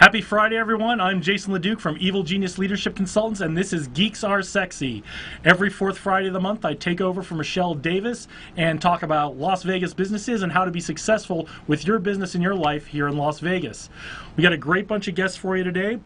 Happy Friday, everyone. I'm Jason LeDuc from Evil Genius Leadership Consultants, and this is Geeks Are Sexy. Every fourth Friday of the month, I take over for Michelle Davis and talk about Las Vegas businesses and how to be successful with your business and your life here in Las Vegas. We got a great bunch of guests for you today.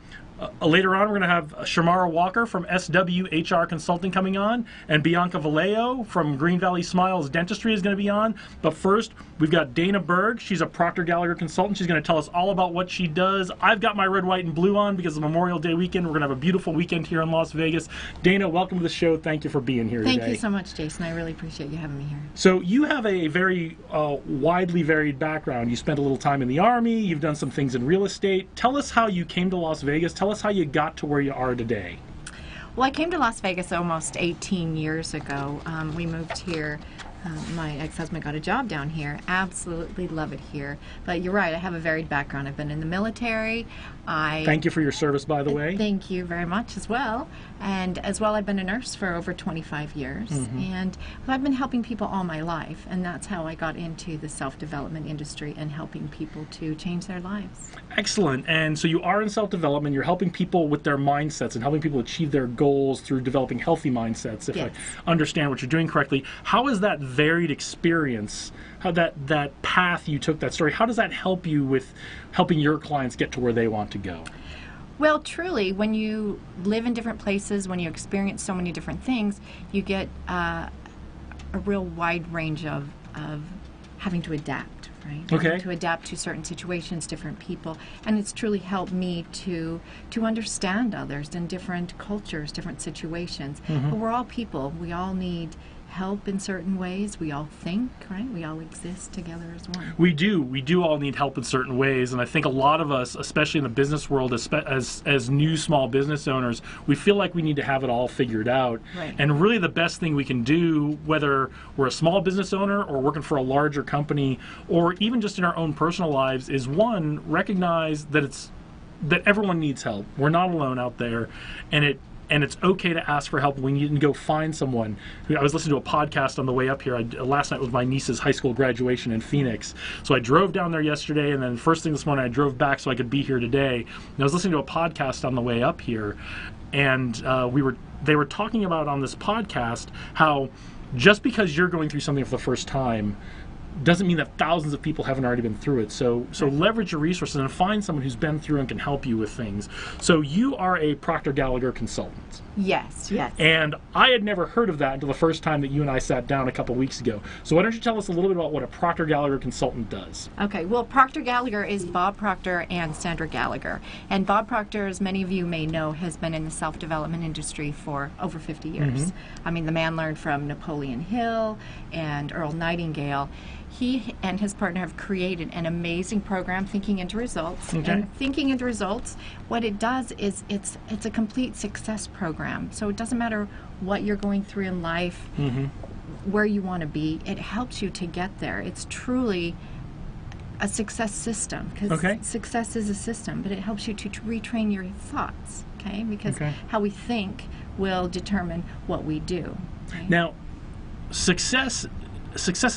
Later on, we're going to have Shamara Walker from SWHR Consulting coming on, and Bianca Vallejo from Green Valley Smiles Dentistry is going to be on. But first, we've got Dana Berg. She's a Proctor Gallagher consultant. She's going to tell us all about what she does. I've got my red, white, and blue on because of Memorial Day weekend. We're going to have a beautiful weekend here in Las Vegas. Dana, welcome to the show. Thank you for being here today. Thank you so much, Jason. I really appreciate you having me here. So you have a very widely varied background. You spent a little time in the Army. You've done some things in real estate. Tell us how you came to Las Vegas. Tell us how you got to where you are today. Well, I came to Las Vegas almost 18 years ago. We moved here. My ex-husband got a job down here. Absolutely love it here. But you're right, I have a varied background. I've been in the military. Thank you for your service, by the way. Thank you very much as well. And as well, I've been a nurse for over 25 years. And I've been helping people all my life. And that's how I got into the self-development industry and helping people to change their lives. Excellent. And so you are in self-development. You're helping people with their mindsets and helping people achieve their goals through developing healthy mindsets, if I understand what you're doing correctly. How is that varied experience, how that path you took, that story, how does that help you with helping your clients get to where they want to go? Well, truly, when you live in different places, when you experience so many different things, you get a real wide range of having to adapt, right? Okay. To adapt to certain situations, different people, and it's truly helped me to understand others in different cultures, different situations. But we're all people. We all need help in certain ways. We all think, right? We all exist together as one. We do all need help in certain ways, and I think a lot of us, especially in the business world, as new small business owners, we feel like we need to have it all figured out. Right. And really the best thing we can do, whether we're a small business owner or working for a larger company, or even just in our own personal lives, is one, recognize that everyone needs help. We're not alone out there, and it's okay to ask for help when you can go find someone. I was listening to a podcast on the way up here. Last night was my niece's high school graduation in Phoenix. So I drove down there yesterday, and then first thing this morning I drove back so I could be here today. And I was listening to a podcast on the way up here, and they were talking about on this podcast how just because you're going through something for the first time doesn't mean that thousands of people haven't already been through it. So leverage your resources and find someone who's been through and can help you with things. So you are a Proctor Gallagher consultant. Yes. And I had never heard of that until the first time that you and I sat down a couple weeks ago. So why don't you tell us a little bit about what a Proctor Gallagher consultant does? Okay, well, Proctor Gallagher is Bob Proctor and Sandra Gallagher. And Bob Proctor, as many of you may know, has been in the self-development industry for over 50 years. I mean, the man learned from Napoleon Hill and Earl Nightingale. He and his partner have created an amazing program, Thinking into Results. Okay. And Thinking into Results, what it does is it's a complete success program. So it doesn't matter what you're going through in life, where you want to be, it helps you to get there. It's truly a success system, because success is a system, but it helps you to retrain your thoughts, okay? Because how we think will determine what we do. Okay? Now, success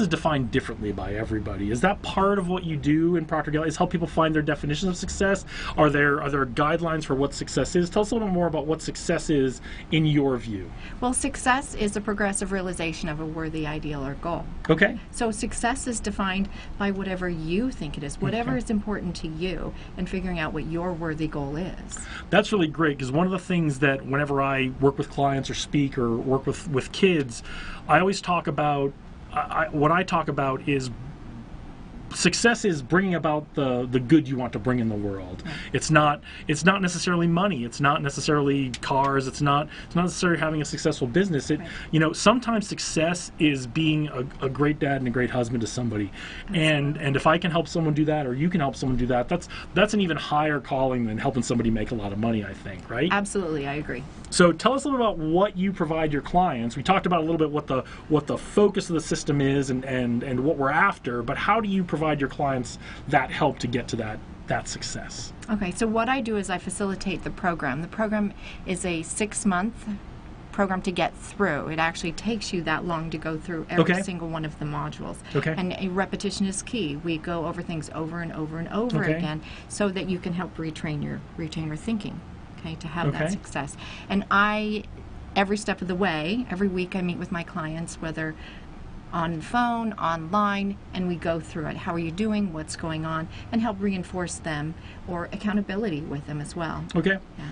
is defined differently by everybody. Is that part of what you do in Proctor Gallagher? Is help people find their definitions of success? Are there guidelines for what success is? Tell us a little more about what success is in your view. Well, success is a progressive realization of a worthy ideal or goal. Okay. So success is defined by whatever you think it is, whatever is important to you, and figuring out what your worthy goal is. That's really great, because one of the things that whenever I work with clients or speak or work with kids, I always talk about what I talk about is success is bringing about the good you want to bring in the world. It's not necessarily money. It's not necessarily cars. It's not necessarily having a successful business. Sometimes success is being a great dad and a great husband to somebody. And if I can help someone do that, or you can help someone do that, that's an even higher calling than helping somebody make a lot of money, I think, right? Absolutely, I agree. So tell us a little about what you provide your clients. We talked about a little bit what the focus of the system is and what we're after, but how do you provide your clients that help to get to that success? Okay, so what I do is I facilitate the program. The program is a 6-month program to get through. It actually takes you that long to go through every Okay. single one of the modules. Okay. And a repetition is key. We go over things over and over and over Okay. again so that you can help retrain your thinking, okay, to have that Okay. success. And every step of the way, every week I meet with my clients, whether on the phone, online, and we go through it. How are you doing? What's going on? And help reinforce them or accountability with them as well. Okay. Yeah.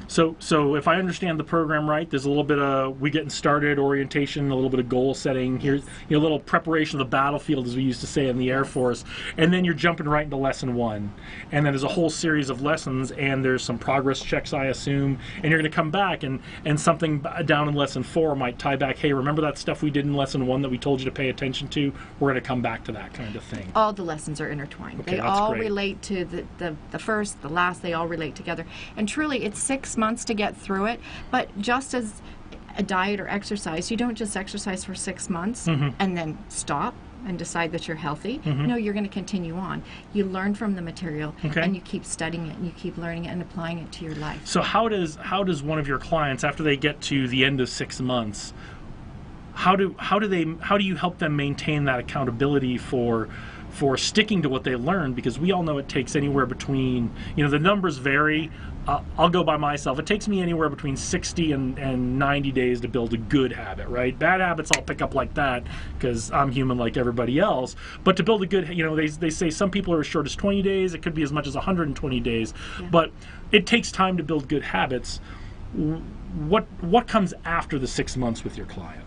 So if I understand the program right, there's a little bit of we getting started, orientation, a little bit of goal setting. Here's a little preparation of the battlefield, as we used to say in the Air Force, and then you're jumping right into lesson 1, and then there's a whole series of lessons, and there's some progress checks, I assume, and you're going to come back and something down in lesson 4 might tie back. Hey, remember that stuff we did in lesson 1 that we told you to pay attention to? We're going to come back to that kind of thing. All the lessons are intertwined. Okay, They that's all great. relate to the first, the last, they all relate together. And truly, it's 6 months to get through it, but just as a diet or exercise, you don't just exercise for 6 months and then stop and decide that you're healthy. No, you're going to continue on. You learn from the material Okay. and you keep studying it and you keep learning it and applying it to your life. So how does one of your clients, after they get to the end of 6 months, how do you help them maintain that accountability for sticking to what they learned? Because we all know it takes anywhere between, the numbers vary. I'll go by myself. It takes me anywhere between 60 and 90 days to build a good habit, right? Bad habits I'll pick up like that because I'm human like everybody else. But to build a good, they say some people are as short as 20 days. It could be as much as 120 days. Yeah. But it takes time to build good habits. What comes after the 6 months with your client?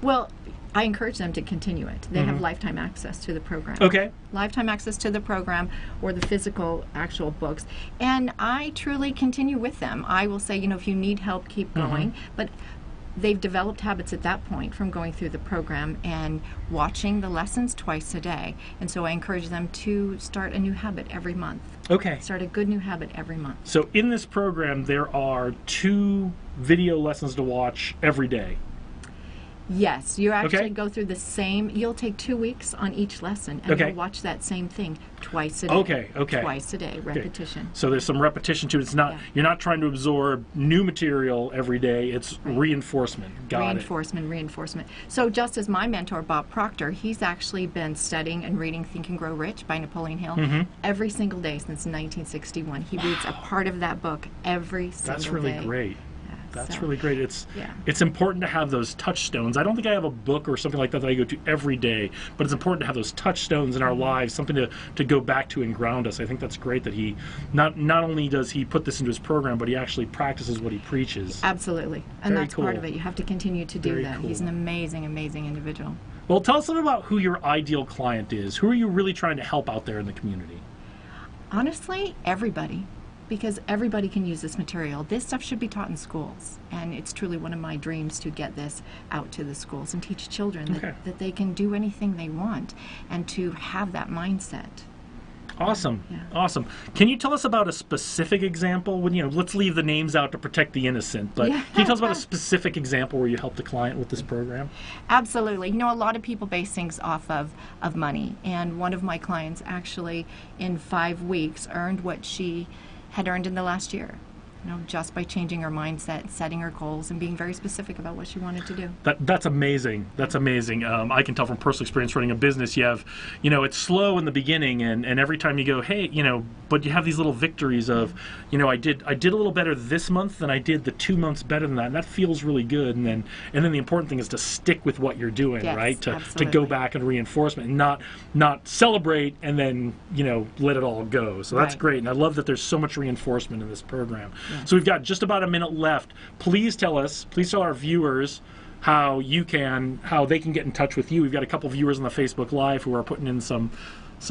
Well, I encourage them to continue it. They have lifetime access to the program. Okay. Lifetime access to the program or the physical actual books. And I truly continue with them. I will say, if you need help, keep going. But they've developed habits at that point from going through the program and watching the lessons twice a day. And so I encourage them to start a new habit every month. Okay. Start a good new habit every month. So in this program, there are 2 video lessons to watch every day. Yes, you actually Okay. go through the same. You'll take 2 weeks on each lesson, and Okay. you'll watch that same thing twice a day. Okay. Twice a day, repetition. So there's some repetition to it. It's not Yeah. You're not trying to absorb new material every day. It's reinforcement. Got it. Reinforcement. So just as my mentor, Bob Proctor, he's actually been studying and reading Think and Grow Rich by Napoleon Hill every single day since 1961. He reads a part of that book every single day. That's really great. Yeah, That's so- really great. Yeah. It's important to have those touchstones. I don't think I have a book or something like that I go to every day, but it's important to have those touchstones in our lives, something to go back to and ground us. I think that's great that he not only does he put this into his program, but he actually practices what he preaches. Absolutely. And Very that's part cool. of it. You have to continue to do Very that. He's cool. an amazing, amazing individual. Well, tell us a little about who your ideal client is. Who are you really trying to help out there in the community? Honestly, everybody. Because everybody can use this material. This stuff should be taught in schools. And it's truly one of my dreams to get this out to the schools and teach children that, Okay. that they can do anything they want and to have that mindset. Awesome. Yeah. Awesome. Can you tell us about a specific example? Let's leave the names out to protect the innocent, but Yeah. can you tell us about a specific example where you helped a client with this program? Absolutely. A lot of people base things off of money. And one of my clients actually, in 5 weeks, earned what she had earned in the last year. Just by changing her mindset, setting her goals, and being very specific about what she wanted to do. That's amazing. That's amazing. I can tell from personal experience running a business, you have, it's slow in the beginning, and every time you go, hey, but you have these little victories of, I did a little better this month than I did the 2 months better than that, and that feels really good. And then the important thing is to stick with what you're doing, Yes, right? To absolutely. go back and reinforcement, and not celebrate and then let it all go. So that's Right. great, and I love that there's so much reinforcement in this program. So we've got just about a minute left. Please tell our viewers how they can get in touch with you. We've got a couple viewers on the Facebook Live who are putting in some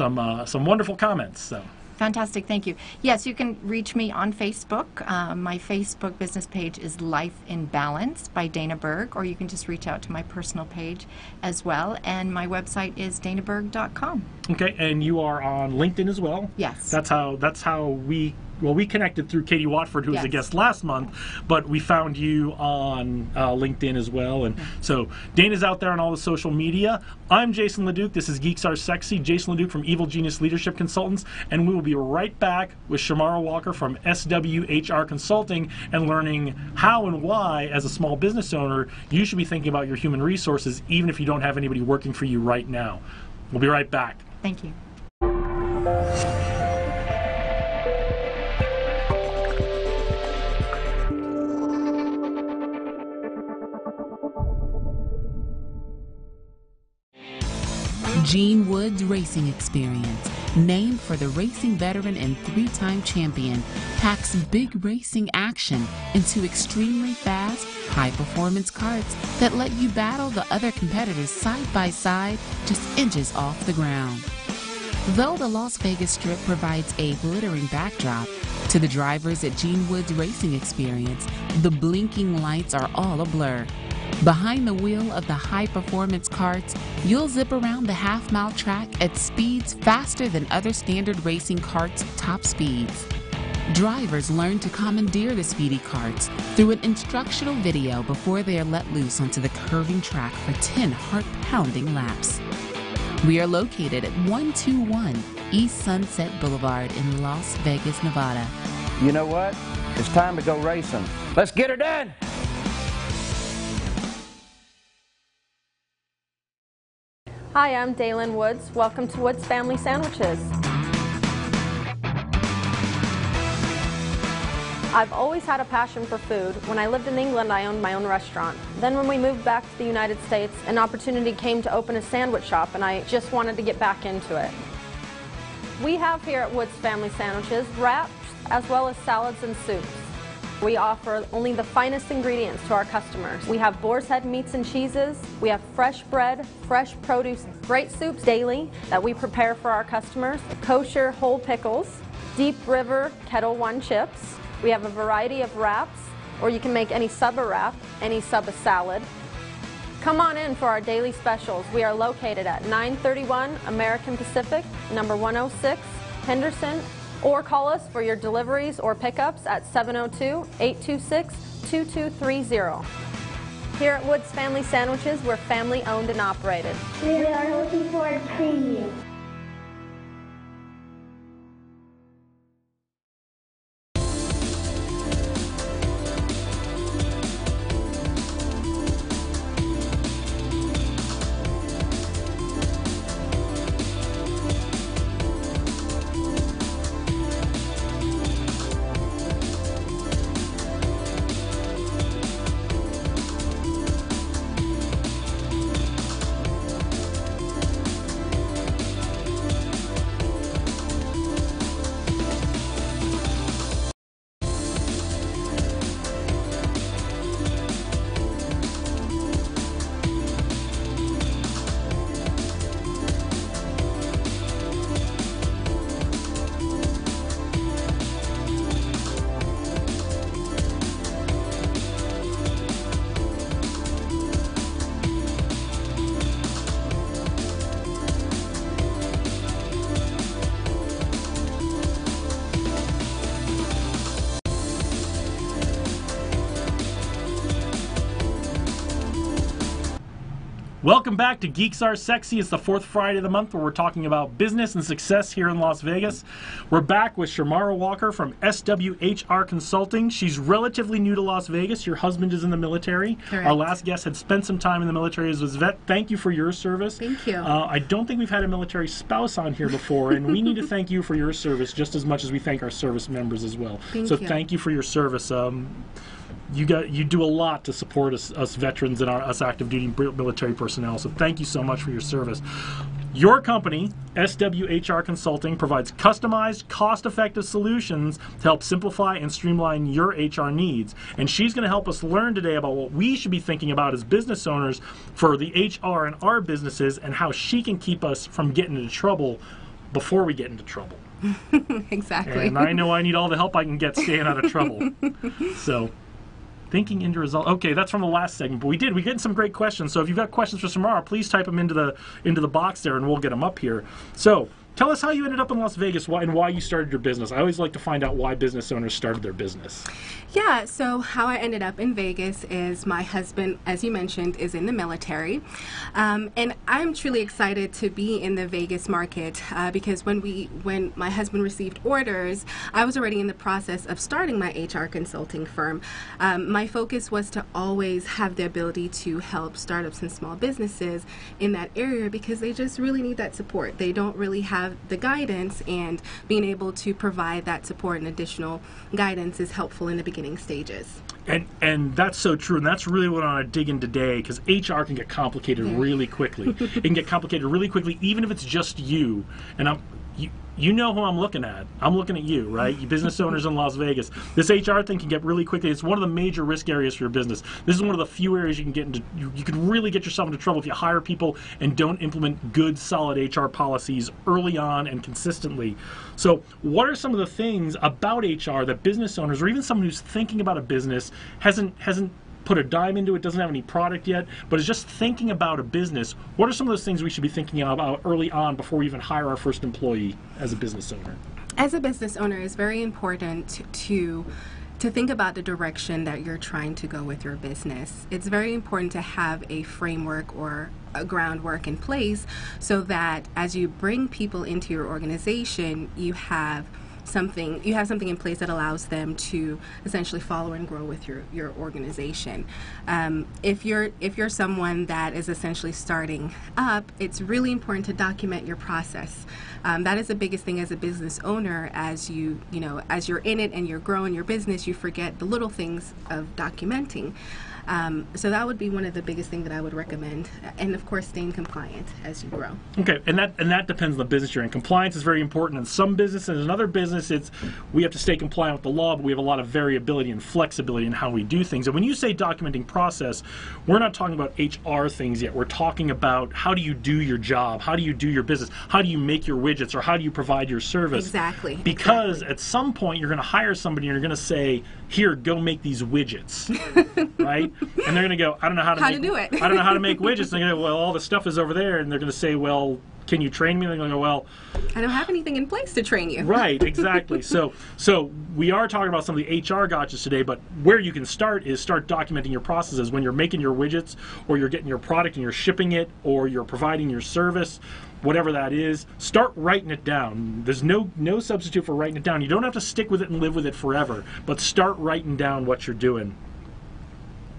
wonderful comments. So Fantastic, thank you. Yes, you can reach me on Facebook. My Facebook business page is Life in Balance by Dana Berg, or you can just reach out to my personal page as well. And my website is danaberg.com. okay, and you are on LinkedIn as well. Yes. That's how we we connected through Katie Watford, who was a Yes. guest last month, but we found you on LinkedIn as well. And so Dana's out there on all the social media. I'm Jason LeDuc. This is Geeks Are Sexy. Jason LeDuc from Evil Genius Leadership Consultants, and we will be right back with Shamara Walker from SWHR Consulting and learning how and why, as a small business owner, you should be thinking about your human resources, even if you don't have anybody working for you right now. We'll be right back. Thank you. Gene Woods Racing Experience, named for the racing veteran and 3-time champion, packs big racing action into extremely fast, high-performance karts that let you battle the other competitors side by side, just inches off the ground. Though the Las Vegas Strip provides a glittering backdrop, to the drivers at Gene Woods Racing Experience, the blinking lights are all a blur. Behind the wheel of the high-performance karts, you'll zip around the half-mile track at speeds faster than other standard racing karts' top speeds. Drivers learn to commandeer the speedy karts through an instructional video before they are let loose onto the curving track for 10 heart-pounding laps. We are located at 121 East Sunset Boulevard in Las Vegas, Nevada. You know what? It's time to go racing. Let's get her done! Hi, I'm Dalen Woods. Welcome to Woods Family Sandwiches. I've always had a passion for food. When I lived in England, I owned my own restaurant. Then when we moved back to the United States, an opportunity came to open a sandwich shop, and I just wanted to get back into it. We have here at Woods Family Sandwiches wraps as well as salads and soups. We offer only the finest ingredients to our customers. We have boar's head meats and cheeses. We have fresh bread, fresh produce, great soups daily that we prepare for our customers, kosher whole pickles, Deep River Kettle One chips. We have a variety of wraps, or you can make any sub a wrap, any sub a salad. Come on in for our daily specials. We are located at 931 American Pacific, number 106, Henderson, or call us for your deliveries or pickups at 702-826-2230. Here at Woods Family Sandwiches, we're family owned and operated. We are looking forward to seeing you. Welcome back to Geeks Are Sexy. It's the fourth Friday of the month where we're talking about business and success here in Las Vegas. We're back with Shamara Walker from SWHR Consulting. She's relatively new to Las Vegas. Your husband is in the military. Correct. Our last guest had spent some time in the military as a vet. Thank you for your service. Thank you. I don't think we've had a military spouse on here before, and we need to thank you for your service just as much as we thank our service members as well. Thank so you. thank you for your service. You do a lot to support us veterans and us active duty military personnel, so thank you so much for your service. Your company, SWHR Consulting, provides customized, cost-effective solutions to help simplify and streamline your HR needs. And she's going to help us learn today about what we should be thinking about as business owners for the HR in our businesses and how she can keep us from getting into trouble before we get into trouble. Exactly. And I know I need all the help I can get staying out of trouble. So, thinking into result. Okay, that's from the last segment, but we get some great questions. So if you've got questions for Samara, please type them into the box there, and we'll get them up here. So tell us how you ended up in Las Vegas, and why you started your business. I always like to find out why business owners started their business. Yeah, so how I ended up in Vegas is my husband, as you mentioned, is in the military. And I'm truly excited to be in the Vegas market because when my husband received orders, I was already in the process of starting my HR consulting firm. My focus was to always have the ability to help startups and small businesses in that area because they just really need that support. They don't really have the guidance, and being able to provide that support and additional guidance is helpful in the beginning stages. And that's so true, and that's really what I want to dig in today, because HR can get complicated really quickly. It can get complicated really quickly, even if it's just you. And you know who I'm looking at. I'm looking at you, right? You business owners in Las Vegas. This HR thing can get really quickly. It's one of the major risk areas for your business. This is one of the few areas you can get into. You can really get yourself into trouble if you hire people and don't implement good, solid HR policies early on and consistently. So what are some of the things about HR that business owners, or even someone who's thinking about a business, hasn't put a dime into it, doesn't have any product yet, but is just thinking about a business? What are some of those things we should be thinking about early on before we even hire our first employee as a business owner? As a business owner, it's very important to think about the direction that you're trying to go with your business. It's very important to have a framework or a groundwork in place so that as you bring people into your organization, you have something in place that allows them to essentially follow and grow with your organization. If you're someone that is essentially starting up, it's really important to document your process. That is the biggest thing as a business owner. As as you're in it and you're growing your business, you forget the little things of documenting. So that would be one of the biggest things that I would recommend, and of course staying compliant as you grow. Okay, and that depends on the business you're in. Compliance is very important in some businesses. In other businesses, we have to stay compliant with the law, but we have a lot of variability and flexibility in how we do things. And when you say documenting process, we're not talking about HR things yet. We're talking about how do you do your job, how do you do your business, how do you make your widgets, or how do you provide your service. Exactly. Because at some point you're going to hire somebody and you're going to say, here, go make these widgets, right? And they're going to go, I don't know how to do it. I don't know how to make widgets. And they're going to go, well, all the stuff is over there. And they're going to say, well, can you train me? And they're going to go, well, I don't have anything in place to train you. Right, exactly. So we are talking about some of the HR gotchas today, but where you can start is start documenting your processes when you're making your widgets, or you're getting your product and you're shipping it, or you're providing your service. Whatever that is, start writing it down. There's no substitute for writing it down. You don't have to stick with it and live with it forever, but start writing down what you're doing.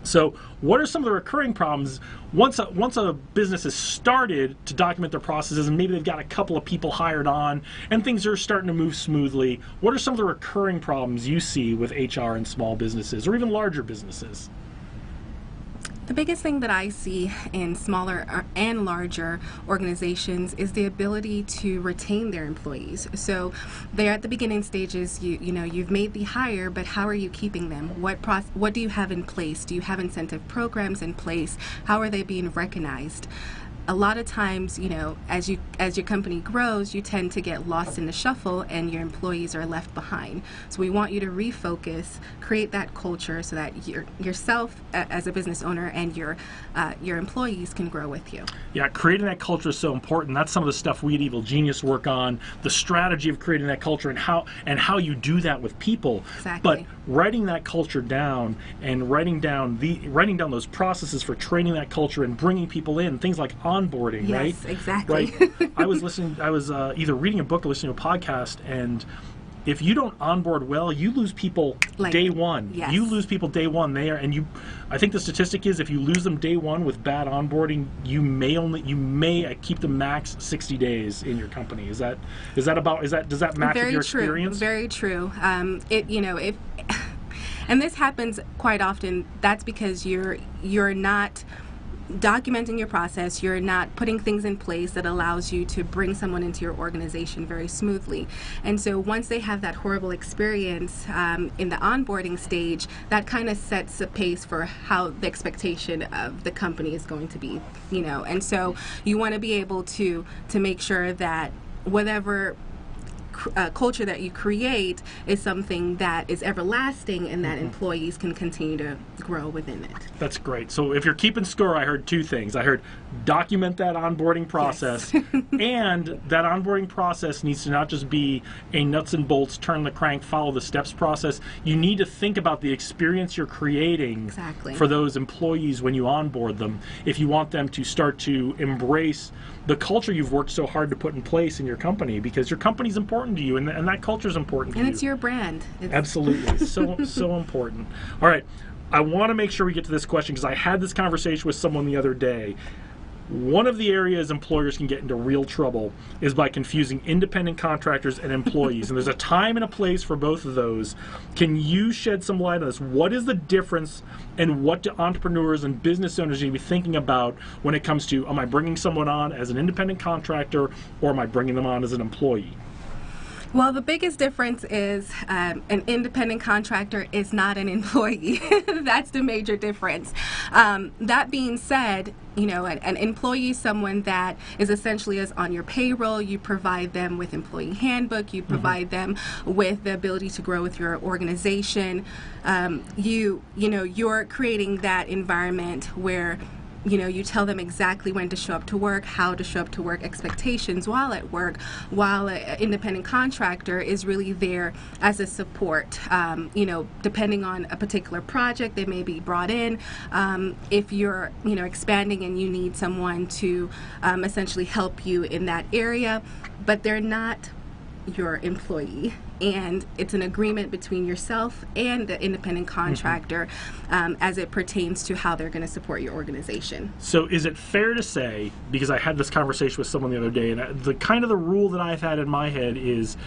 So what are some of the recurring problems once a business has started to document their processes, and maybe they've got a couple of people hired on and things are starting to move smoothly? What are some of the recurring problems you see with HR in small businesses or even larger businesses? The biggest thing that I see in smaller and larger organizations is the ability to retain their employees. So they're at the beginning stages, you've made the hire, but how are you keeping them? What do you have in place? Do you have incentive programs in place? How are they being recognized? A lot of times, as your company grows, you tend to get lost in the shuffle and your employees are left behind. So we want you to refocus, create that culture so that yourself as a business owner and your employees can grow with you. Yeah, creating that culture is so important. That's some of the stuff we at Evil Genius work on, the strategy of creating that culture and how you do that with people. Exactly. But writing that culture down and writing down those processes for training that culture and bringing people in, things like onboarding, right? Yes, exactly. Right. I was either reading a book or listening to a podcast, and if you don't onboard well, you lose people day one. Yes. You lose people day one. I think the statistic is if you lose them day one with bad onboarding, you may keep them max 60 days in your company. Does that match with your experience? Very true. And this happens quite often. That's because you're not documenting your process, you're not putting things in place that allows you to bring someone into your organization very smoothly. And so once they have that horrible experience in the onboarding stage, that kind of sets a pace for how the expectation of the company is going to be, and so you want to be able to make sure that whatever culture that you create is something that is everlasting and that employees can continue to grow within it. That's great. So if you're keeping score, I heard two things. I heard document that onboarding process, and that onboarding process needs to not just be a nuts and bolts, turn the crank, follow the steps process. You need to think about the experience you're creating for those employees when you onboard them, if you want them to start to embrace the culture you've worked so hard to put in place in your company, because your company's important to you, and that culture is important to you. And it's your brand. Absolutely. So important. All right. I want to make sure we get to this question because I had this conversation with someone the other day. One of the areas employers can get into real trouble is by confusing independent contractors and employees. And there's a time and a place for both of those. Can you shed some light on this? What is the difference, and what do entrepreneurs and business owners need to be thinking about when it comes to, am I bringing someone on as an independent contractor, or am I bringing them on as an employee? Well, the biggest difference is an independent contractor is not an employee. That's the major difference. That being said, an employee is someone that is essentially on your payroll. You provide them with employee handbook. You provide them with the ability to grow with your organization. You're creating that environment where you tell them exactly when to show up to work, how to show up to work, expectations while at work, while an independent contractor is really there as a support. Depending on a particular project, they may be brought in. If you're, expanding and you need someone to essentially help you in that area, but they're not your employee. And it's an agreement between yourself and the independent contractor as it pertains to how they're going to support your organization. So is it fair to say, because I had this conversation with someone the other day, and the rule that I've had in my head is,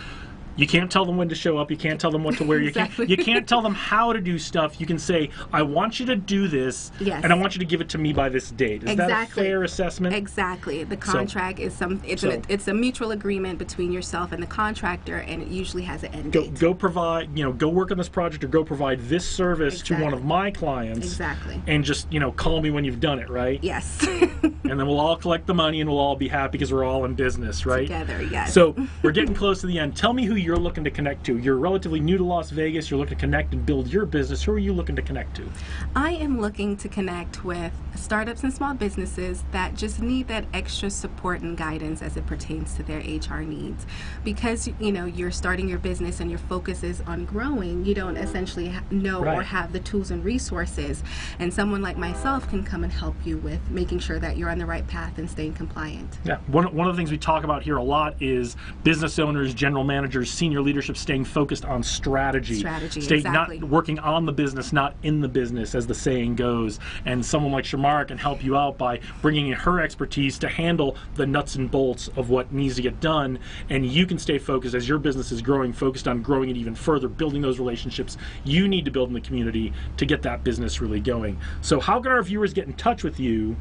you can't tell them when to show up. You can't tell them what to wear. Exactly. You can't tell them how to do stuff. You can say, I want you to do this, and I want you to give it to me by this date. Is that a fair assessment? Exactly. The contract is it's a mutual agreement between yourself and the contractor, and it usually has an end date. Go provide, go work on this project, or go provide this service to one of my clients. Exactly. And just, call me when you've done it, right? Yes. And then we'll all collect the money and we'll all be happy because we're all in business, right? Together, yes. So we're getting close to the end. Tell me who you're looking to connect to. You're relatively new to Las Vegas. You're looking to connect and build your business. Who are you looking to connect to? I am looking to connect with startups and small businesses that just need that extra support and guidance as it pertains to their HR needs. Because, you're starting your business and your focus is on growing, you don't essentially know or have the tools and resources. And someone like myself can come and help you with making sure that you're on the right path and staying compliant. Yeah, one of the things we talk about here a lot is business owners, general managers, senior leadership staying focused on strategy. Exactly. Not working on the business, not in the business, as the saying goes. And someone like Shamar can help you out by bringing in her expertise to handle the nuts and bolts of what needs to get done. And you can stay focused as your business is growing, focused on growing it even further, building those relationships you need to build in the community to get that business really going. So how can our viewers get in touch with you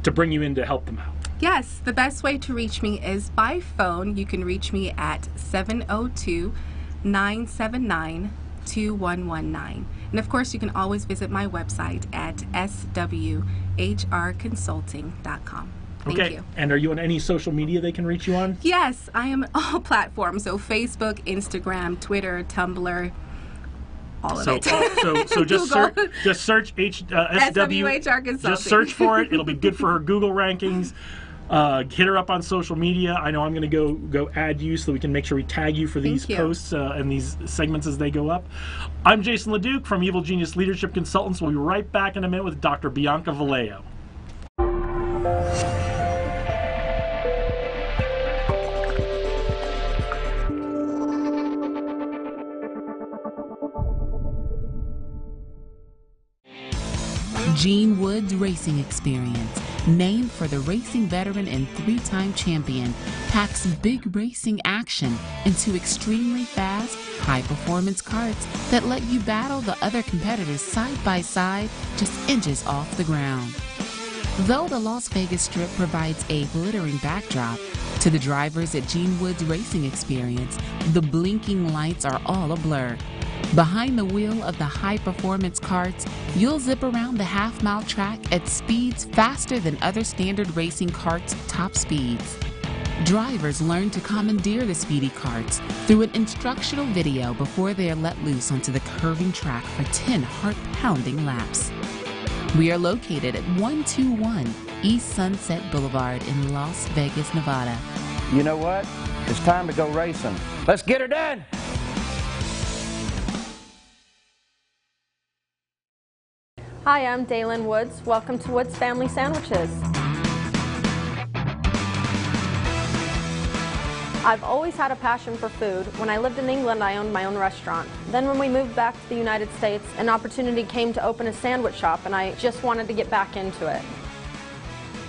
to bring you in to help them out? Yes, the best way to reach me is by phone. You can reach me at 702-979-2119. And of course, you can always visit my website at swhrconsulting.com. Thank you. And are you on any social media they can reach you on? Yes, I am on all platforms. So Facebook, Instagram, Twitter, Tumblr, all of it. So just search SWHR Consulting. Just search for it. It'll be good for her Google rankings. Hit her up on social media. I know I'm going to go add you so we can make sure we tag you for these posts and these segments as they go up. I'm Jason LeDuc from Evil Genius Leadership Consultants. We'll be right back in a minute with Dr. Bianca Vallejo. Gene Woods Racing Experience, named for the racing veteran and 3-time champion, packs big racing action into extremely fast, high-performance karts that let you battle the other competitors side by side, just inches off the ground. Though the Las Vegas Strip provides a glittering backdrop, to the drivers at Gene Woods Racing Experience, the blinking lights are all a blur. Behind the wheel of the high-performance karts, you'll zip around the half-mile track at speeds faster than other standard racing karts' top speeds. Drivers learn to commandeer the speedy carts through an instructional video before they are let loose onto the curving track for 10 heart-pounding laps. We are located at 121 East Sunset Boulevard in Las Vegas, Nevada. You know what? It's time to go racing. Let's get her done! Hi, I'm Daylin Woods. Welcome to Woods Family Sandwiches. I've always had a passion for food. When I lived in England, I owned my own restaurant. Then when we moved back to the United States, an opportunity came to open a sandwich shop, and I just wanted to get back into it.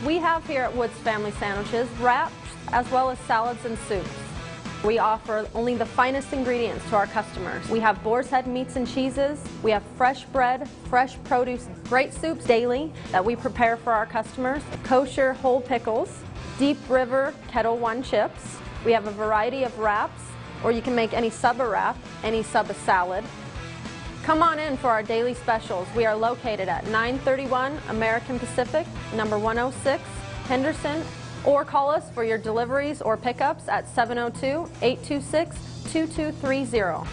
We have here at Woods Family Sandwiches wraps as well as salads and soups. We offer only the finest ingredients to our customers. We have boar's head meats and cheeses. We have fresh bread, fresh produce, great soups daily that we prepare for our customers, kosher whole pickles, Deep River Kettle One chips. We have a variety of wraps, or you can make any sub a wrap, any sub a salad. Come on in for our daily specials. We are located at 931 American Pacific, number 106, Henderson, or call us for your deliveries or pickups at 702-826-2230.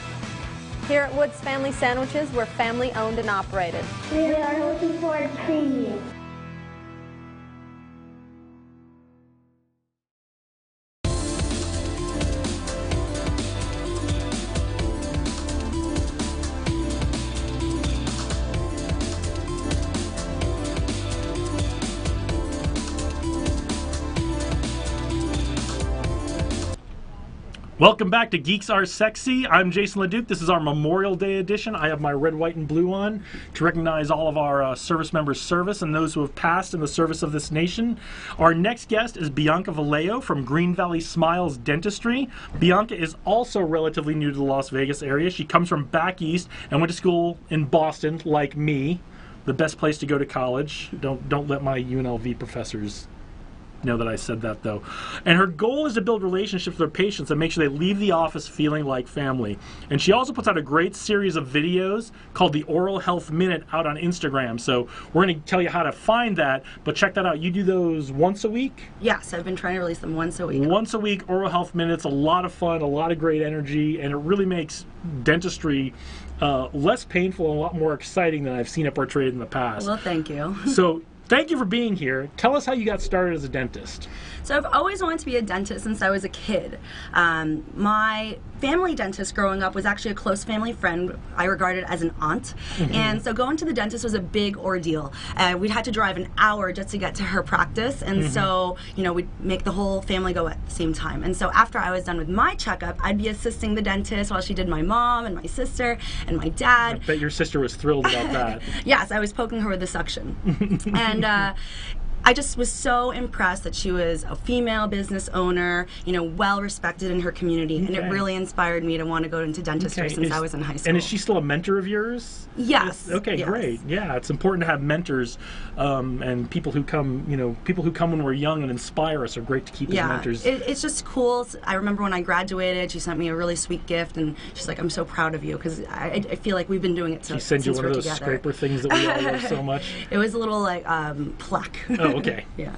Here at Woods Family Sandwiches, we're family owned and operated. We are looking forward to seeing you. Welcome back to Geeks Are Sexy. I'm Jason LeDuc. This is our Memorial Day edition. I have my red, white, and blue on to recognize all of our service members' service and those who have passed in the service of this nation. Our next guest is Bianca Vallejo from Green Valley Smiles Dentistry. Bianca is also relatively new to the Las Vegas area. She comes from back east and went to school in Boston, like me. The best place to go to college. Don't let my UNLV professors know that I said that, though. And her goal is to build relationships with her patients and make sure they leave the office feeling like family. And she also puts out a great series of videos called the Oral Health Minute out on Instagram. So we're going to tell you how to find that, but check that out. You do those once a week? Yes, I've been trying to release them once a week. Once a week, Oral Health Minutes. A lot of fun, a lot of great energy, and it really makes dentistry less painful and a lot more exciting than I've seen it portrayed in the past. Well, thank you. So thank you for being here. Tell us how you got started as a dentist. So I've always wanted to be a dentist since I was a kid. My family dentist growing up was actually a close family friend. I regarded as an aunt. And so going to the dentist was a big ordeal. We'd had to drive an hour just to get to her practice. And so, you know, we'd make the whole family go at the same time. And so after I was done with my checkup, I'd be assisting the dentist while she did my mom and my sister and my dad. I bet your sister was thrilled about that. Yes, I was poking her with the suction. And I just was so impressed that she was a female business owner, you know, well respected in her community, and it really inspired me to want to go into dentistry since I was in high school. And is she still a mentor of yours? Yes. Okay, yes. Great. Yeah, it's important to have mentors, and people who come, you know, people who come when we're young and inspire us are great to keep as mentors. It's just cool. I remember when I graduated, she sent me a really sweet gift, and she's like, "I'm so proud of you," because I feel like we've been doing it since we're together. She sent you one of those scraper things that we all love so much. It was a little like plaque. Oh, okay. Yeah.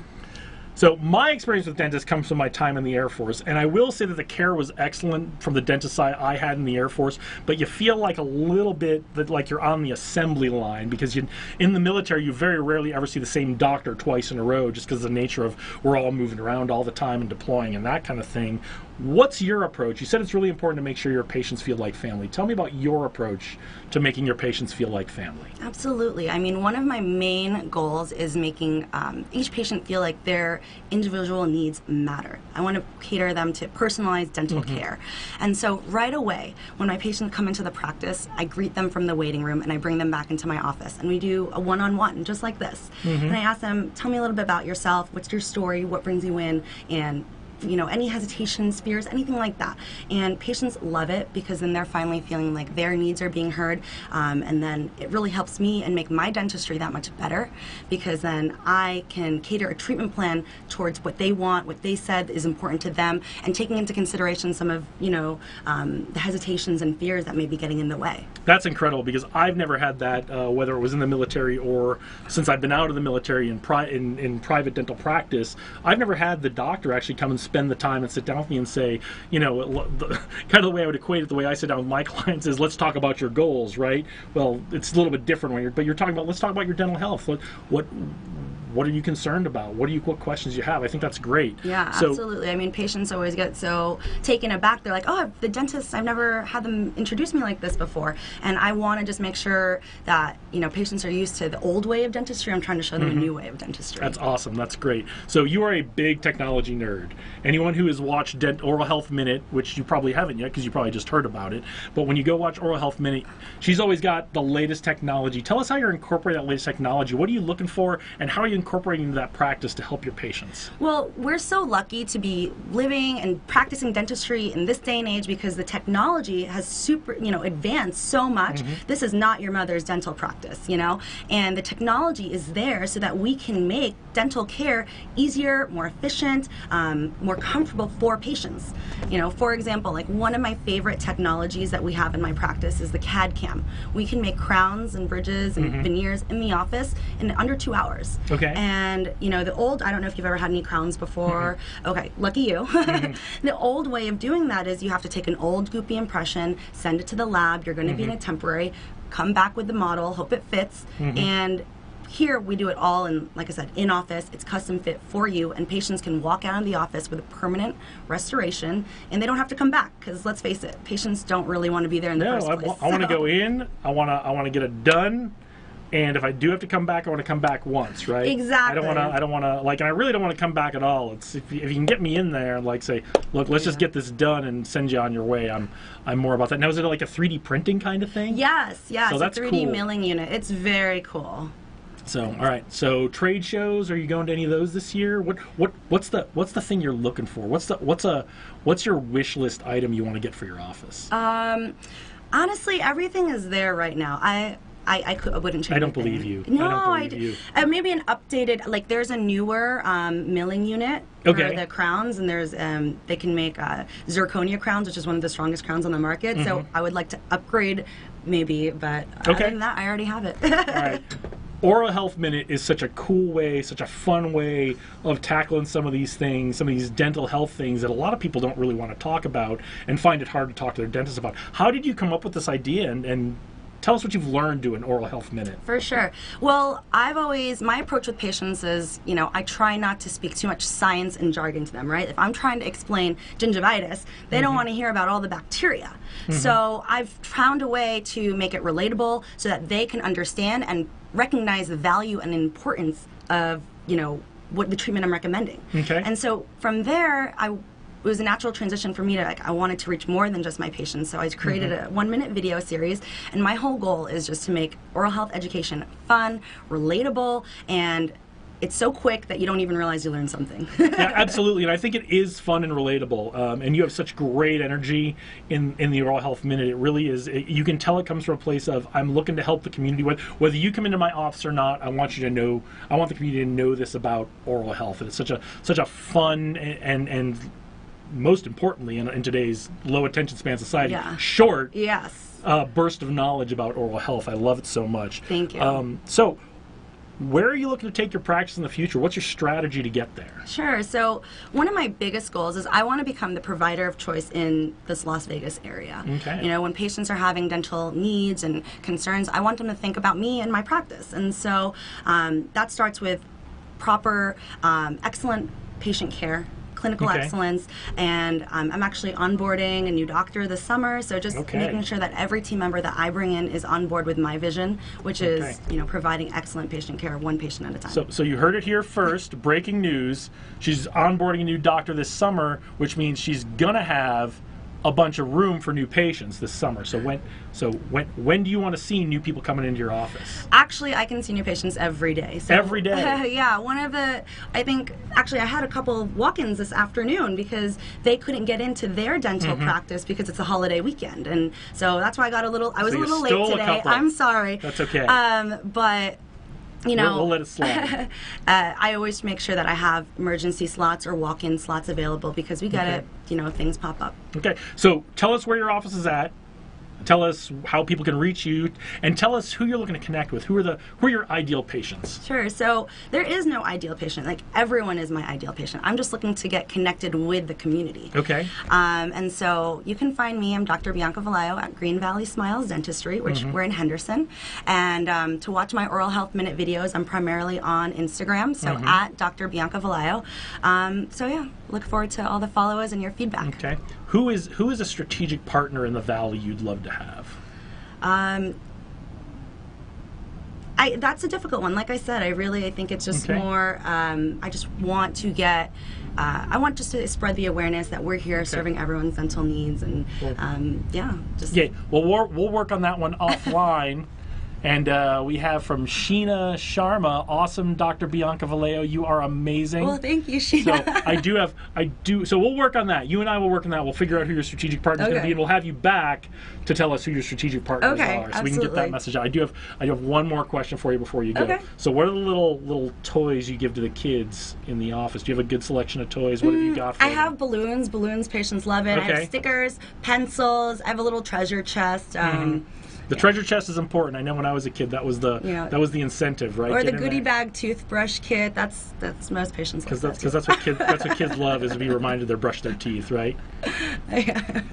So my experience with dentists comes from my time in the Air Force, and I will say that the care was excellent from the dentist side I had in the Air Force, but you feel like a little bit that like you're on the assembly line, because in the military you very rarely ever see the same doctor twice in a row, just because of the nature of we're all moving around all the time and deploying and that kind of thing. What's your approach? You said it's really important to make sure your patients feel like family. Tell me about your approach to making your patients feel like family. Absolutely. I mean, one of my main goals is making each patient feel like their individual needs matter. I want to cater them to personalized dental care. And so right away, when my patients come into the practice, I greet them from the waiting room and I bring them back into my office. And we do a one-on-one, just like this. And I ask them, tell me a little bit about yourself. What's your story? What brings you in? And you know, any hesitations, fears, anything like that. And patients love it because then they're finally feeling like their needs are being heard. And then it really helps me and make my dentistry that much better, because then I can cater a treatment plan towards what they want, what they said is important to them, and taking into consideration some of, you know, the hesitations and fears that may be getting in the way. That's incredible, because I've never had that, whether it was in the military or since I've been out of the military in private dental practice. I've never had the doctor actually come and spend the time and sit down with me and say, you know, kind of the way I would equate it, the way I sit down with my clients is, let's talk about your goals, right? Well, it's a little bit different when you're talking about, let's talk about your dental health. What are you concerned about? What questions you have? I think that's great. Yeah, absolutely. I mean, patients always get so taken aback. They're like, oh, the dentist, I've never had them introduce me like this before. And I want to just make sure that, you know, patients are used to the old way of dentistry. I'm trying to show them a new way of dentistry. That's awesome. That's great. So you are a big technology nerd. Anyone who has watched Oral Health Minute, which you probably haven't yet because you probably just heard about it, but when you go watch Oral Health Minute, she's always got the latest technology. Tell us how you're incorporating that latest technology. What are you looking for, and how are you incorporating that practice to help your patients? Well, we're so lucky to be living and practicing dentistry in this day and age because the technology has advanced so much. This is not your mother's dental practice, you know, and the technology is there so that we can make dental care easier, more efficient, more comfortable for patients. You know, for example, like one of my favorite technologies that we have in my practice is the CAD CAM. We can make crowns and bridges and veneers in the office in under 2 hours. Okay. And, you know, I don't know if you've ever had any crowns before. Okay, lucky you. The old way of doing that is you have to take an old goopy impression, send it to the lab, you're going to be in a temporary, come back with the model, hope it fits, and here we do it all in, like I said, in office. It's custom fit for you, and patients can walk out of the office with a permanent restoration, and they don't have to come back. Because let's face it, patients don't really want to be there in the first place. I want to go in. I want to get it done. And if I do have to come back, I want to come back once, right? Exactly. I don't want to and I really don't want to come back at all. It's if you can get me in there and like say, look, let's just get this done and send you on your way. I'm more about that. Now, is it like a 3D printing kind of thing? Yes, yeah. So it's that's a 3D cool. milling unit. It's very cool. So, all right. So, trade shows. Are you going to any of those this year? What's the thing you're looking for? What's your wish list item you want to get for your office? Honestly, everything is there right now. I wouldn't change. I don't anything. believe you. No, I don't believe you. Maybe an updated, like there's a newer milling unit for the crowns, and there's they can make zirconia crowns, which is one of the strongest crowns on the market. So I would like to upgrade, maybe, but other than that, I already have it. All right. Oral Health Minute is such a cool way, such a fun way of tackling some of these things, some of these dental health things that a lot of people don't really want to talk about and find it hard to talk to their dentist about. How did you come up with this idea, and tell us what you've learned doing Oral Health Minute. For sure. Well, my approach with patients is, you know, I try not to speak too much science and jargon to them, right? If I'm trying to explain gingivitis, they don't want to hear about all the bacteria. So I've found a way to make it relatable so that they can understand and recognize the value and importance of, you know, what the treatment I'm recommending. Okay. And so from there, it was a natural transition for me to, I wanted to reach more than just my patients. So I created a 1-minute video series, and my whole goal is just to make oral health education fun, relatable, and it's so quick that you don't even realize you learned something. Yeah, absolutely, and I think it is fun and relatable. And you have such great energy in the Oral Health Minute. It really is. You can tell it comes from a place of, I'm looking to help the community. Whether you come into my office or not, I want you to know. I want the community to know this about oral health. And it's such a fun and most importantly, in today's low attention span society, short burst of knowledge about oral health. I love it so much. Thank you. So, where are you looking to take your practice in the future? What's your strategy to get there? Sure. So one of my biggest goals is I want to become the provider of choice in this Las Vegas area. Okay. You know, when patients are having dental needs and concerns, I want them to think about me and my practice. And so that starts with proper, excellent patient care, clinical excellence, and I'm actually onboarding a new doctor this summer, so just making sure that every team member that I bring in is on board with my vision, which is, you know, providing excellent patient care, one patient at a time. So you heard it here first, breaking news. She's onboarding a new doctor this summer, which means she's gonna have a bunch of room for new patients this summer. So when do you want to see new people coming into your office? Actually, I can see new patients every day. So, every day? Yeah, I had a couple walk-ins this afternoon because they couldn't get into their dental practice because it's a holiday weekend. And so that's why I was a little late today. I'm sorry. That's okay. But you know, we'll let it slide. I always make sure that I have emergency slots or walk-in slots available because we get it, you know, things pop up. Okay, so tell us where your office is at. tell us how people can reach you, and tell us who you're looking to connect with. Who are your ideal patients? Sure. So there is no ideal patient. Like, everyone is my ideal patient. I'm just looking to get connected with the community. Okay. And so you can find me. I'm Dr. Bianca Valayo at Green Valley Smiles Dentistry, which we're in Henderson. And to watch my Oral Health Minute videos, I'm primarily on Instagram, so at Dr. Bianca Valayo. So yeah, look forward to all the followers and your feedback. Okay. Who is a strategic partner in the Valley you'd love to have? That's a difficult one. Like I said, I think it's just more, I just want to get, I want just to spread the awareness that we're here serving everyone's dental needs, and well, we'll work on that one offline. And we have from Sheena Sharma, awesome Dr. Bianca Valayo. You are amazing. Well, thank you, Sheena. So we'll work on that. You and I will work on that. We'll figure out who your strategic partner is going to be, and we'll have you back to tell us who your strategic partners are, so we can get that message out. I do have one more question for you before you go. Okay. So what are the little toys you give to the kids in the office? Do you have a good selection of toys? What have you got for them? I have balloons. Balloons, patients love it. I have stickers, pencils. I have a little treasure chest. The treasure chest is important. I know when I was a kid, that was the incentive, right? Or the goodie bag toothbrush kit. That's most patients. Because that's what kids love, is to be reminded they brush their teeth, right?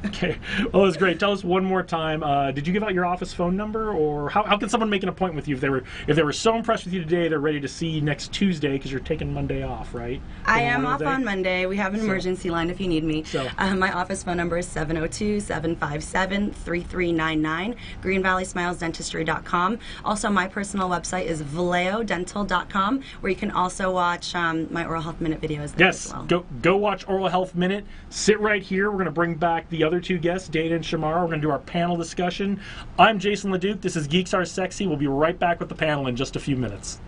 Okay. Well, that's great. Tell us one more time. Did you give out your office phone number, or how can someone make an appointment with you if they were so impressed with you today, they're ready to see you next Tuesday, because you're taking Monday off, right? I am off on Monday. We have an emergency line if you need me. My office phone number is 702-757-3399. Green Valley Smiles Dentistry.com. Also, my personal website is ValayoDental.com, where you can also watch my Oral Health Minute videos there as well. Go watch Oral Health Minute. Sit right here. We're going to bring back the other two guests, Dana and Shamara. We're going to do our panel discussion. I'm Jason LeDuc. This is Geeks Are Sexy. We'll be right back with the panel in just a few minutes.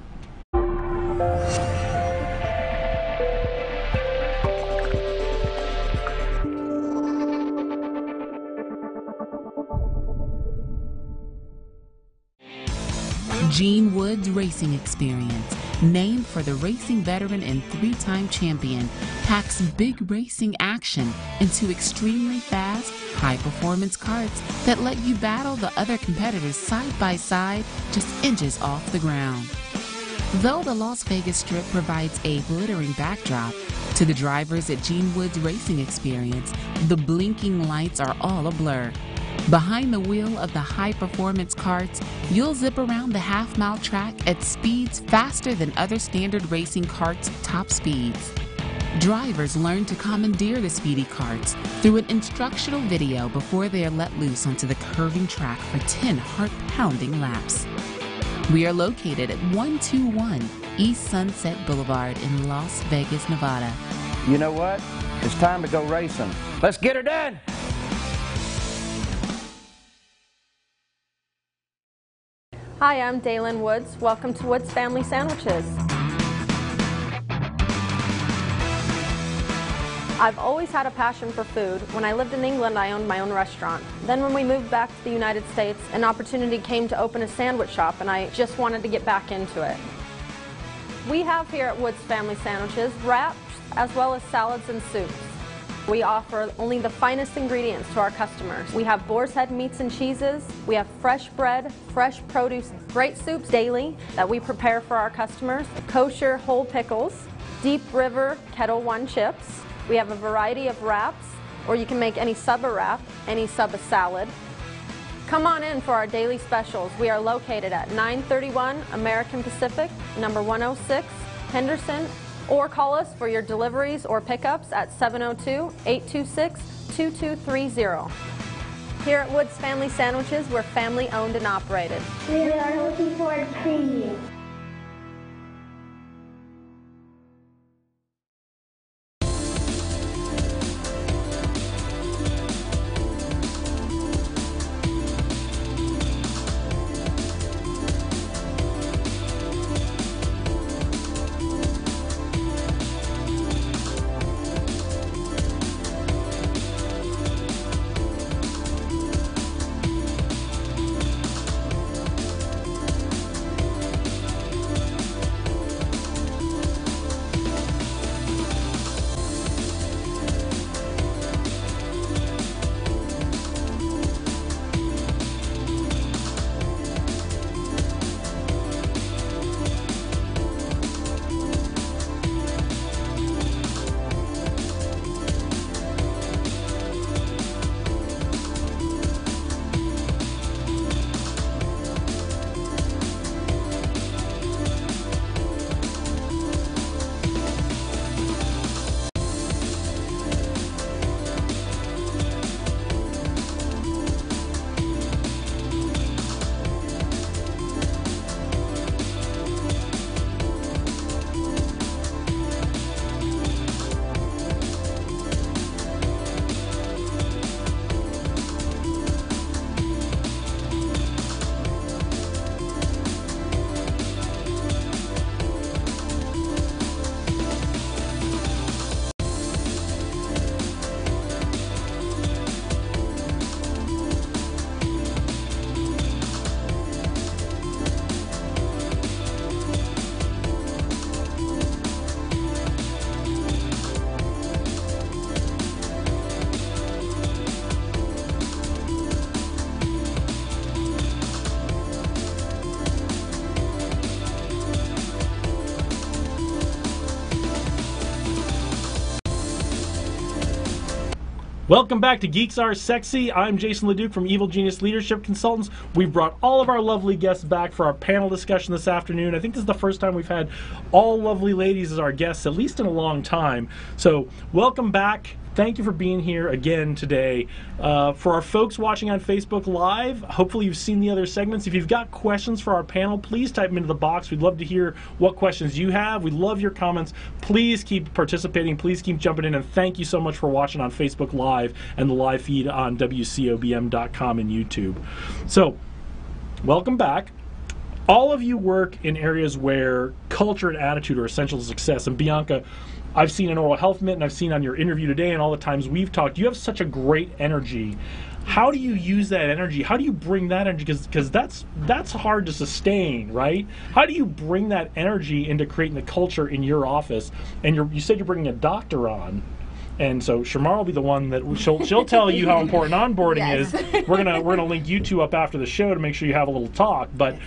Gene Woods Racing Experience, named for the racing veteran and 3-time champion, packs big racing action into extremely fast, high-performance karts that let you battle the other competitors side by side, just inches off the ground. Though the Las Vegas Strip provides a glittering backdrop, to the drivers at Gene Woods Racing Experience, the blinking lights are all a blur. Behind the wheel of the high-performance karts, you'll zip around the half-mile track at speeds faster than other standard racing karts' top speeds. Drivers learn to commandeer the speedy karts through an instructional video before they are let loose onto the curving track for 10 heart-pounding laps. We are located at 121 East Sunset Boulevard in Las Vegas, Nevada. You know what? It's time to go racing. Let's get her done! Hi, I'm Dalen Woods. Welcome to Woods Family Sandwiches. I've always had a passion for food. When I lived in England, I owned my own restaurant. Then when we moved back to the United States, an opportunity came to open a sandwich shop, and I just wanted to get back into it. We have here at Woods Family Sandwiches wraps as well as salads and soups. We offer only the finest ingredients to our customers. We have boar's head meats and cheeses. We have fresh bread, fresh produce, great soups daily that we prepare for our customers, kosher whole pickles, Deep River Kettle One chips. We have a variety of wraps, or you can make any sub a wrap, any sub a salad. Come on in for our daily specials. We are located at 931 American Pacific, number 106, Henderson, or call us for your deliveries or pickups at 702-826-2230. Here at Woods Family Sandwiches, we're family owned and operated. We are looking forward to seeing you. Welcome back to Geeks Are Sexy. I'm Jason LeDuc from Evil Genius Leadership Consultants. We've brought all of our lovely guests back for our panel discussion this afternoon. I think this is the first time we've had all lovely ladies as our guests, at least in a long time. So welcome back. Thank you for being here again today. For our folks watching on Facebook Live, hopefully you've seen the other segments. If you've got questions for our panel, please type them into the box. We'd love to hear what questions you have. We love your comments. Please keep participating. Please keep jumping in. And thank you so much for watching on Facebook Live and the live feed on WCOBM.com and YouTube. So, welcome back. All of you work in areas where culture and attitude are essential to success. And Bianca, I've seen in Oral Health Mint and I've seen on your interview today and all the times we've talked, you have such a great energy. How do you use that energy? How do you bring that energy? Because that's hard to sustain, right? How do you bring that energy into creating the culture in your office? And you said you're bringing a doctor on. And so Shamar will be the one that she'll tell you how important onboarding is. We're gonna link you two up after the show to make sure you have a little talk. But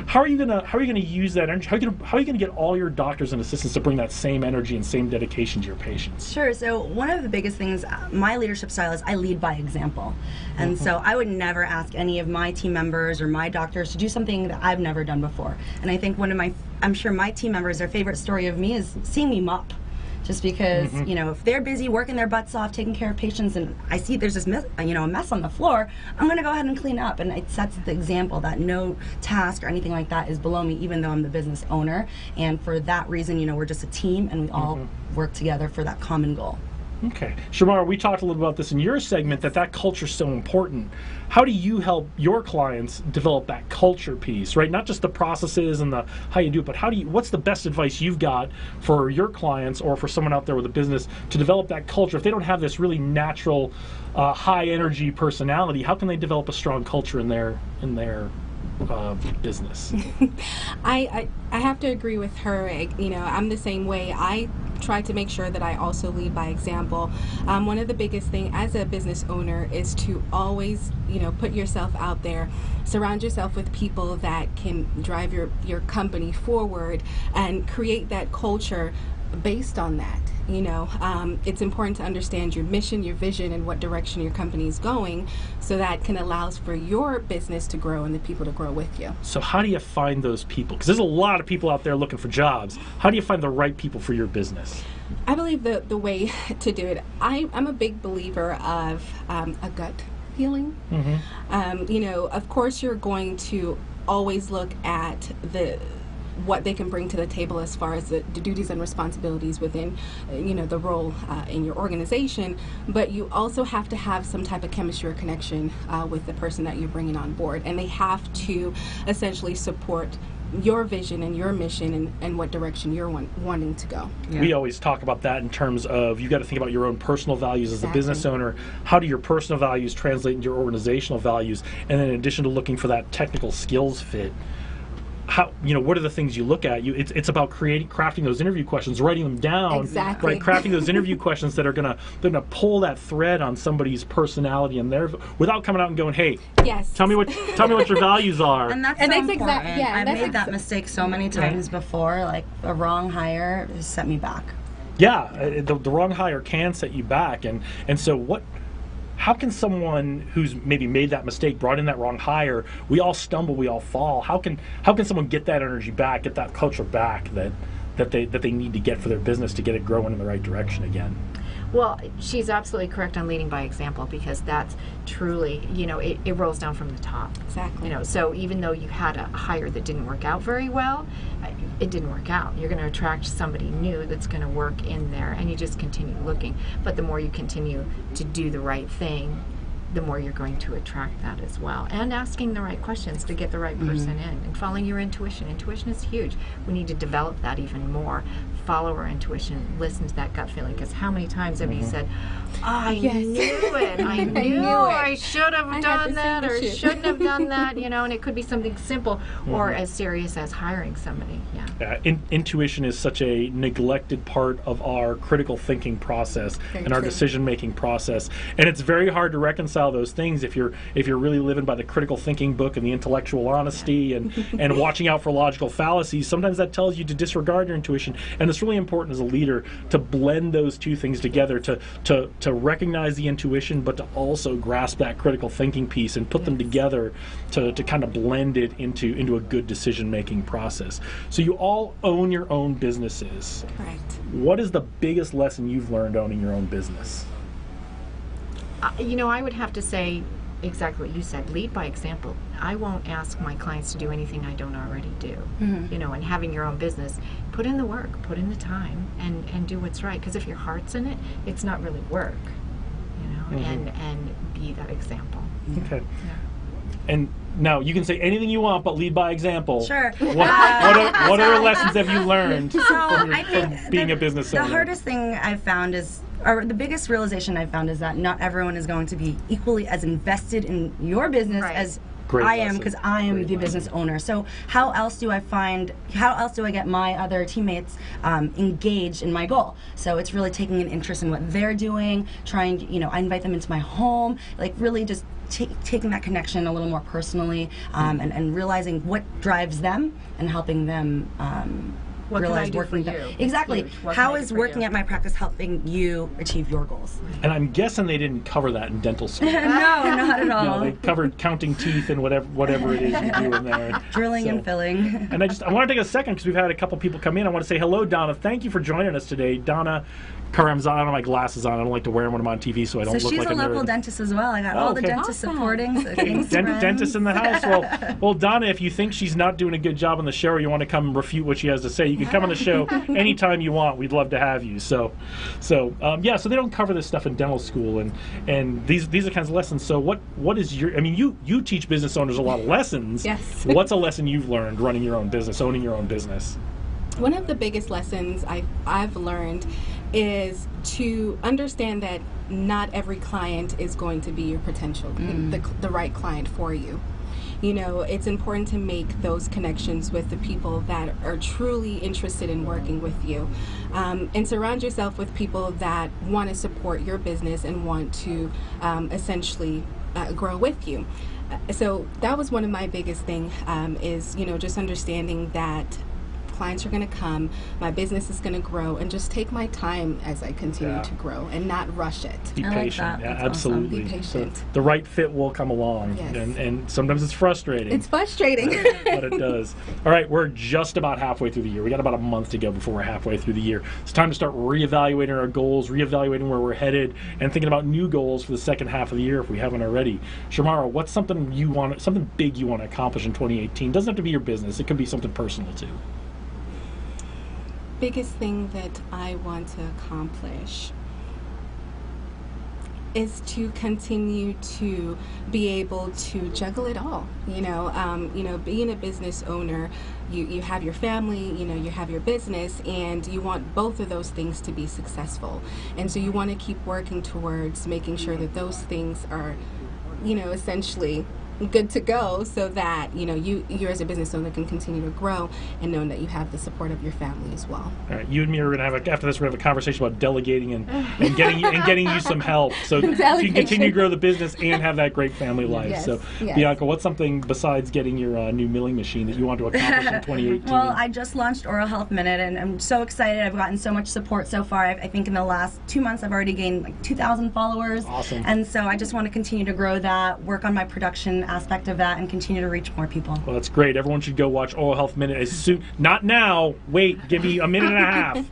how are you gonna use that energy? How are you gonna get all your doctors and assistants to bring that same energy and same dedication to your patients? Sure. So one of the biggest things, my leadership style is I lead by example, and so I would never ask any of my team members or my doctors to do something that I've never done before. And I think I'm sure my team members, their favorite story of me is seeing me mop. Just because, you know, if they're busy working their butts off, taking care of patients, and I see there's this mess, a mess on the floor, I'm going to go ahead and clean up. And it sets the example that no task or anything like that is below me, even though I'm the business owner. And for that reason, we're just a team, and we all work together for that common goal. Okay. Shamar, we talked a little about this in your segment, that culture is so important. How do you help your clients develop that culture piece, right? Not just the processes and the how you do it, but what's the best advice you've got for your clients or for someone out there with a business to develop that culture? If they don't have this really natural, high energy personality, how can they develop a strong culture in their business? I have to agree with her. I'm the same way. I try to make sure that I also lead by example. One of the biggest things as a business owner is to always, put yourself out there, surround yourself with people that can drive your company forward and create that culture based on that. It's important to understand your mission, your vision, and what direction your company is going, so that can allow for your business to grow and the people to grow with you. So how do you find those people? Because there's a lot of people out there looking for jobs. How do you find the right people for your business? I believe the way to do it, I'm a big believer of a gut feeling. Of course you're going to always look at what they can bring to the table as far as the duties and responsibilities within, the role in your organization, but you also have to have some type of chemistry or connection with the person that you're bringing on board, and they have to essentially support your vision and your mission and what direction you're wanting to go. Yeah. We always talk about that in terms of you got to think about your own personal values as a business owner. How do your personal values translate into your organizational values? And then in addition to looking for that technical skills fit, what are the things you look at? It's about crafting those interview questions, writing them down, exactly. Right? Crafting those interview questions that are gonna pull that thread on somebody's personality and without coming out and going, hey, yes, tell me what your values are. And that's exactly. I've made that mistake so many times before. Like a wrong hire has set me back. Yeah, the wrong hire can set you back, and so what? How can someone who's maybe made that mistake, brought in that wrong hire, we all stumble, we all fall. How can someone get that energy back, get that culture back that they need to get for their business to get it growing in the right direction again? Well, she's absolutely correct on leading by example, because that's truly, it rolls down from the top. Exactly. So even though you had a hire that didn't work out very well, it didn't work out. You're going to attract somebody new that's going to work in there, and you just continue looking. But the more you continue to do the right thing, the more you're going to attract that as well. And asking the right questions to get the right person in, and following your intuition. Intuition is huge. We need to develop that even more. Follow our intuition, listen to that gut feeling, because how many times have you said, I knew it, I knew I should have done that or shouldn't have done that, and it could be something simple or as serious as hiring somebody. Intuition is such a neglected part of our critical thinking process and our decision-making process, and it's very hard to reconcile reconcile those things if you're really living by the critical thinking book and the intellectual honesty and watching out for logical fallacies. Sometimes that tells you to disregard your intuition, and it's really important as a leader to blend those two things together, to recognize the intuition, but to also grasp that critical thinking piece and put them together to kind of blend it into a good decision-making process. So you all own your own businesses. Correct. What is the biggest lesson you've learned owning your own business? I would have to say exactly what you said. Lead by example. I won't ask my clients to do anything I don't already do. And having your own business, put in the work, put in the time, and do what's right. Because if your heart's in it, it's not really work. And be that example. Okay. And now you can say anything you want, but lead by example. Sure. What other lessons have you learned from being a business owner? The hardest thing I've found is, or the biggest realization I've found is that not everyone is going to be equally as invested in your business as I am, because I am the business owner. So how else do I get my other teammates engaged in my goal? So it's really taking an interest in what they're doing, trying, I invite them into my home, like really just taking that connection a little more personally, and realizing what drives them and helping them What realize can I do working for with you? them. Exactly. Huge. What How can I is do for working you? at my practice helping you achieve your goals? And I'm guessing they didn't cover that in dental school. No, not at all. No, they covered counting teeth and whatever it is you do in there. Drilling and filling. And I want to take a second because we've had a couple people come in. I want to say hello, Donna. Thank you for joining us today. Donna Karamzad. I don't have my glasses on. I don't like to wear them when I'm on TV, so I don't So look like she's a local nerd. dentist as well. I got all the okay. dentists supporting. So thanks, Dentist in the house. Well, Donna, if you think she's not doing a good job on the show, or you want to come refute what she has to say, you can come on the show anytime you want. We'd love to have you. So they don't cover this stuff in dental school, and these are kinds of lessons. So what is your? I mean, you teach business owners a lot of lessons. Yes. What's a lesson you've learned running your own business, owning your own business? One of the biggest lessons I've learned is to understand that not every client is going to be your potential, the right client for you. It's important to make those connections with the people that are truly interested in working with you, and surround yourself with people that want to support your business and want to essentially grow with you. So that was one of my biggest things, is just understanding that clients are going to come, my business is going to grow, and just take my time as I continue to grow and not rush it. Be I like patient. that. Yeah, That's absolutely. awesome. Be patient. So the right fit will come along, Yes. and sometimes it's frustrating. It's frustrating. But it does. All right, we're just about halfway through the year. We got about a month to go before we're halfway through the year. It's time to start reevaluating our goals, reevaluating where we're headed, and thinking about new goals for the second half of the year if we haven't already. Shamara, what's something big you want to accomplish in 2018? Doesn't have to be your business. It could be something personal too. Biggest thing that I want to accomplish is to continue to be able to juggle it all. Being a business owner, you have your family, you have your business, and you want both of those things to be successful. And so you want to keep working towards making sure that those things are, essentially good to go, so that you as a business owner can continue to grow and know that you have the support of your family as well. All right, you and me are going to have after this. We're going to have a conversation about delegating and getting you some help, so you can continue to grow the business and have that great family life. Yes, So, yes. Bianca, what's something besides getting your new milling machine that you want to accomplish in 2018? Well, I just launched Oral Health Minute, and I'm so excited. I've gotten so much support so far. I think in the last 2 months, I've already gained like 2,000 followers. Awesome. And so I just want to continue to grow that, work on my production aspect of that, and continue to reach more people. Well, that's great. Everyone should go watch Oral Health Minute as soon. Not now. Wait, give me a minute and a half.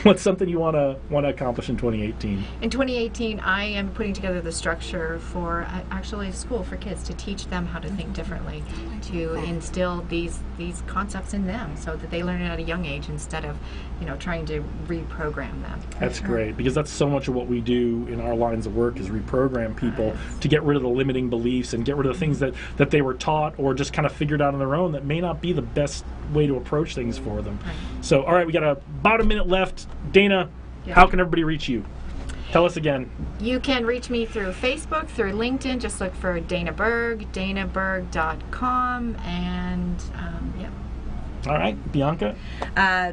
What's something you want to accomplish in 2018? In 2018, I am putting together the structure for actually a school for kids to teach them how to think differently, to instill these concepts in them so that they learn it at a young age instead of trying to reprogram them. That's great, because that's so much of what we do in our lines of work is reprogram people to get rid of the limiting beliefs and get rid of the things that they were taught or just kind of figured out on their own that may not be the best way to approach things for them. So, all right, we got about a minute left. Dana, how can everybody reach you? Tell us again. You can reach me through Facebook, through LinkedIn. Just look for Dana Berg, danaberg.com, and All right, Bianca.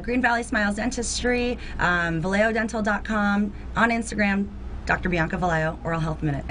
Green Valley Smiles Dentistry, ValeoDental.com, on Instagram, Dr. Bianca Vallejo, Oral Health Minute.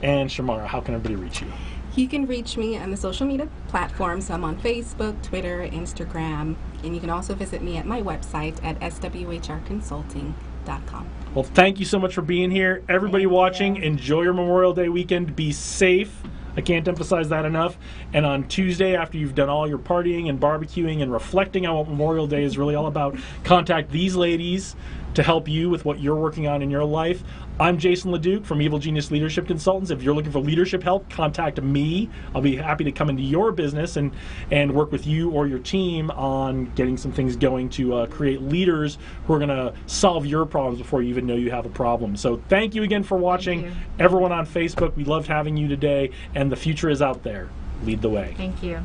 And Shamara, how can everybody reach you? You can reach me on the social media platforms. I'm on Facebook, Twitter, Instagram, and you can also visit me at my website at swhrconsulting.com. Well, thank you so much for being here. Everybody watching, enjoy your Memorial Day weekend. Be safe. I can't emphasize that enough. And on Tuesday, after you've done all your partying and barbecuing and reflecting on what Memorial Day is really all about, contact these ladies to help you with what you're working on in your life. I'm Jason LeDuc from Evil Genius Leadership Consultants. If you're looking for leadership help, contact me. I'll be happy to come into your business and work with you or your team on getting some things going to create leaders who are going to solve your problems before you even know you have a problem. So thank you again for watching. Everyone on Facebook, we loved having you today, and the future is out there. Lead the way. Thank you.